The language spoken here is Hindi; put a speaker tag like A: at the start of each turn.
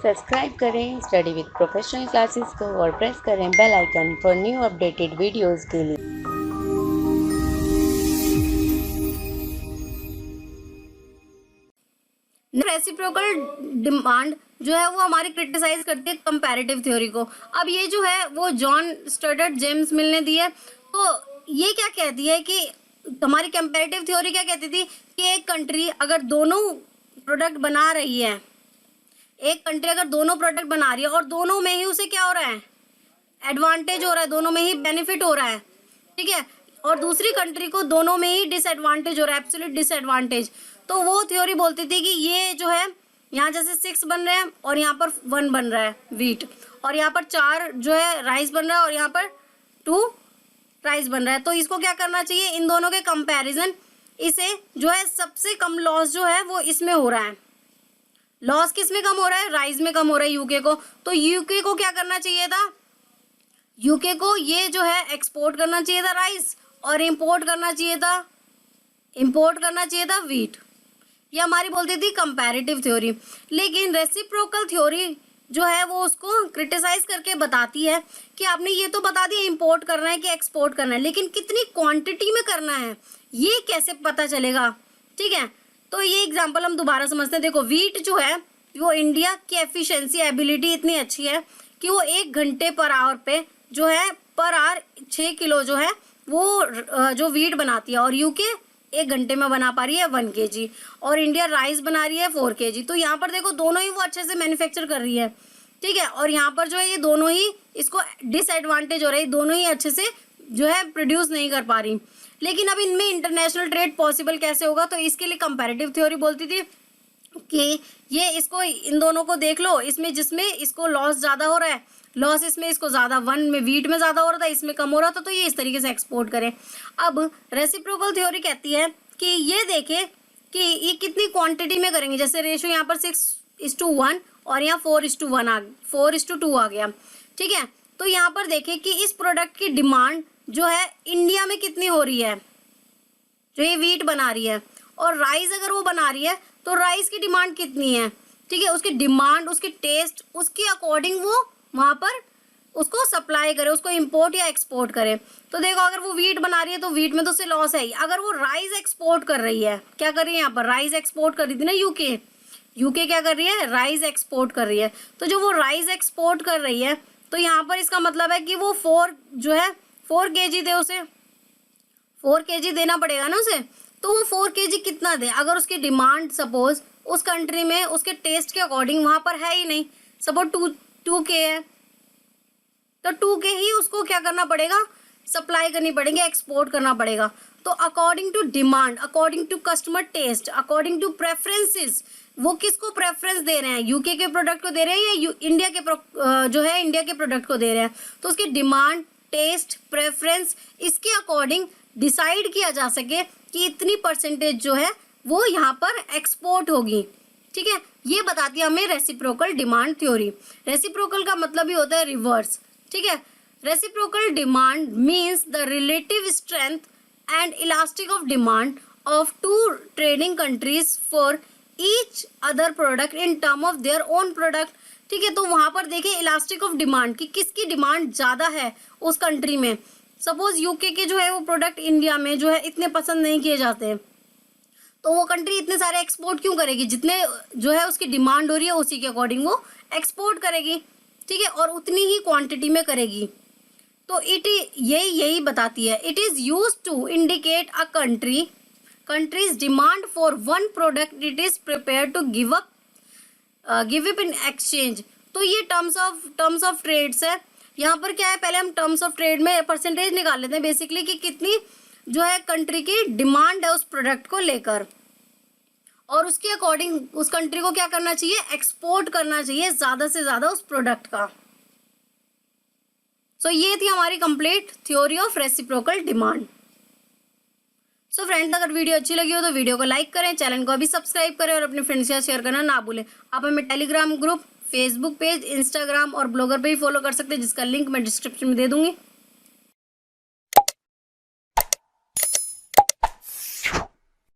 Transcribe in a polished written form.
A: सब्सक्राइब करें स्टडी विद प्रोफेशनल क्लासेस को और प्रेस करें bell icon for new updated videos के लिए।
B: रेसिप्रोकल डिमांड जो है वो हमारी क्रिटिसाइज करती है कंपैरेटिव थ्योरी को। अब ये जो है वो जॉन स्टुअर्ट जेम्स मिल ने दी है। तो ये क्या कहती है कि हमारी कंपैरेटिव थ्योरी क्या कहती थी कि एक कंट्री अगर दोनों प्रोडक्ट बना रही है, एक कंट्री अगर दोनों प्रोडक्ट बना रही है और दोनों में ही उसे क्या हो रहा है, एडवांटेज हो रहा है, दोनों में ही बेनिफिट हो रहा है, ठीक है, और दूसरी कंट्री को दोनों में ही डिसएडवांटेज हो रहा है, एब्सोल्यूट डिसएडवांटेज, तो वो थ्योरी बोलती थी कि ये जो है यहाँ जैसे 6 बन रहे हैं और यहाँ पर 1 बन रहा है वीट, और यहाँ पर 4 जो है राइस बन रहा है और यहाँ पर 2 राइस बन रहा है। तो इसको क्या करना चाहिए, इन दोनों के कंपैरिजन इसे जो है सबसे कम लॉस जो है वो इसमें हो रहा है। लॉस किस में कम हो रहा है, राइस में कम हो रहा है यूके को। तो यूके को क्या करना चाहिए था, यूके को ये जो है एक्सपोर्ट करना चाहिए था राइस और इंपोर्ट करना चाहिए था वीट। ये हमारी बोलती थी कंपैरेटिव थ्योरी। लेकिन रेसिप्रोकल थ्योरी जो है वो उसको क्रिटिसाइज करके बताती है कि आपने ये तो बता दिया इंपोर्ट करना है कि एक्सपोर्ट करना है, लेकिन कितनी क्वांटिटी में करना है ये कैसे पता चलेगा, ठीक है। तो ये एग्जांपल हम दोबारा समझते हैं। देखो वीट जो है वो इंडिया की एफिशिएंसी एबिलिटी इतनी अच्छी है कि वो 1 घंटे पर आवर पे जो है पर आवर 6 किलो जो है वो जो वीट बनाती है, और यूके 1 घंटे में बना पा रही है 1 kg, और इंडिया राइस बना रही है 4 kg। तो यहाँ पर देखो दोनों ही वो अच्छे से मैन्युफैक्चर कर रही है, ठीक है, और यहाँ पर जो है ये दोनों ही इसको डिसएडवांटेज हो रहा है, दोनों ही अच्छे से जो है प्रोड्यूस नहीं कर पा रही। लेकिन अब इनमें इंटरनेशनल ट्रेड पॉसिबल कैसे होगा, तो इसके लिए कंपैरेटिव थ्योरी बोलती थी कि ये इसको इन दोनों को देख लो, इसमें जिसमें इसको लॉस ज़्यादा हो रहा है, लॉस इसमें इसको ज़्यादा 1 में वीट में ज़्यादा हो रहा था, इसमें कम हो रहा था, तो ये इस तरीके से एक्सपोर्ट करें। अब रेसिप्रोकल थ्योरी कहती है कि ये देखें कि ये कितनी क्वांटिटी में करेंगे। जैसे रेशियो यहाँ पर 6:1 और यहाँ 4:2 आ गया, ठीक है। तो यहाँ पर देखें कि इस प्रोडक्ट की डिमांड जो है इंडिया में कितनी हो रही है, जो ये वीट बना रही है, और राइस अगर वो बना रही है तो राइस की डिमांड कितनी है, ठीक है। उसकी डिमांड, उसकी टेस्ट, उसके अकॉर्डिंग वो वहाँ पर उसको सप्लाई करे, उसको इंपोर्ट या एक्सपोर्ट करे। तो देखो अगर वो वीट बना रही है तो वीट में तो उससे लॉस है ही। अगर वो राइस एक्सपोर्ट कर रही है, क्या कर रही है, यहाँ पर राइस एक्सपोर्ट कर रही थी ना यूके क्या कर रही है, राइस एक्सपोर्ट कर रही है। तो जो वो राइस एक्सपोर्ट कर रही है तो यहाँ पर इसका मतलब है कि वो 4 kg दे, उसे 4 kg देना पड़ेगा ना उसे। तो वो 4 kg कितना दे, अगर उसकी डिमांड सपोज उस कंट्री में उसके टेस्ट के अकॉर्डिंग वहाँ पर है ही नहीं, सपोज 2K है, तो 2K ही उसको क्या करना पड़ेगा, सप्लाई करनी पड़ेगी, एक्सपोर्ट करना पड़ेगा। तो according to demand, according to customer taste, according to preferences, वो किसको प्रेफरेंस दे रहे हैं, यूके के प्रोडक्ट को दे रहे हैं या इंडिया के प्रोडक्ट को दे रहे हैं। तो उसकी डिमांड, टेस्ट, प्रेफरेंस, इसके अकॉर्डिंग डिसाइड किया जा सके कि इतनी परसेंटेज जो है वो यहाँ पर एक्सपोर्ट होगी, ठीक है। ये बताती है हमें रेसिप्रोकल डिमांड थ्योरी। रेसिप्रोकल का मतलब ही होता है रिवर्स, ठीक है। Reciprocal demand means the relative strength and elastic of demand of 2 trading countries for each other product in term of their own product, ठीक है। तो वहाँ पर देखें इलास्टिक ऑफ डिमांड कि किसकी डिमांड ज़्यादा है उस कंट्री में। सपोज यूके के जो है वो प्रोडक्ट इंडिया में जो है इतने पसंद नहीं किए जाते, तो वो कंट्री इतने सारे एक्सपोर्ट क्यों करेगी, जितने जो है उसकी डिमांड हो रही है उसी के अकॉर्डिंग वो एक्सपोर्ट करेगी, ठीक है, और उतनी ही क्वांटिटी में करेगी। तो यही बताती है, it is use to indicate a country's demand for 1 product it is prepare to give up in exchange. तो ये टर्म्स ऑफ ट्रेड्स है। यहाँ पर क्या है, पहले हम टर्म्स ऑफ ट्रेड में परसेंटेज निकाल लेते हैं बेसिकली कि कितनी जो है कंट्री की डिमांड है उस प्रोडक्ट को लेकर, और उसके अकॉर्डिंग उस कंट्री को क्या करना चाहिए, एक्सपोर्ट करना चाहिए ज़्यादा से ज़्यादा उस प्रोडक्ट का। सो ये थी हमारी complete theory of reciprocal demand. So friends, अगर वीडियो अच्छी लगी हो तो वीडियो को लाइक करें, चैनल को अभी सब्सक्राइब करें और अपने फ्रेंड्स के साथ शेयर करना ना भूलें। आप हमें Telegram group, Facebook page, Instagram और ब्लॉगर पे भी फॉलो कर सकते हैं, जिसका लिंक मैं डिस्क्रिप्शन में दे दूंगी।